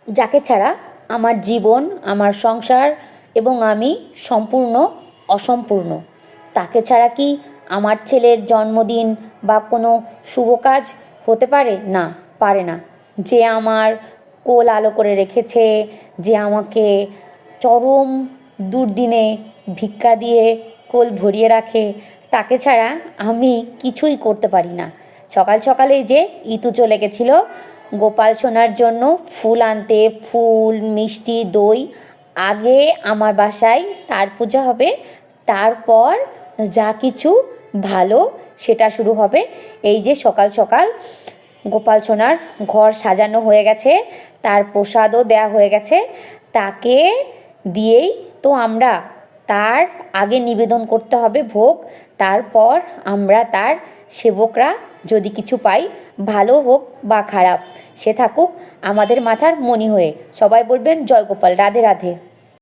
যাকে ছাড়া আমার জীবন, আমার সংসার এবং আমি সম্পূর্ণ অসম্পূর্ণ। তাকে ছাড়া কি আমার ছেলের জন্মদিন বা কোনো শুভ কাজ হতে পারে? না, পারে না। যে আমার কোল আলো করে রেখেছে, যে আমাকে চরম দুর্দিনে ভিক্ষা দিয়ে কোল ভরিয়ে রাখে, তাকে ছাড়া আমি কিছুই করতে পারি না। সকাল সকালেই যে ইতু চলে গেছিলো গোপাল সোনার জন্য ফুল আনতে, ফুল, মিষ্টি, দই। আগে আমার বাসায় তার পূজা হবে, তারপর যা কিছু ভালো সেটা শুরু হবে। এই যে সকাল সকাল গোপাল সোনার ঘর সাজানো হয়ে গেছে, তার প্রসাদও দেয়া হয়ে গেছে। তাকে দিয়েই তো আমরা তার আগে নিবেদন করতে হবে ভোগ, তারপর আমরা তার সেবকরা যদি কিছু পাই, ভালো হোক বা খারাপ, সে থাকুক আমাদের মাথার মণি হয়ে। সবাই বলবেন জয় গোপাল, রাধে রাধে।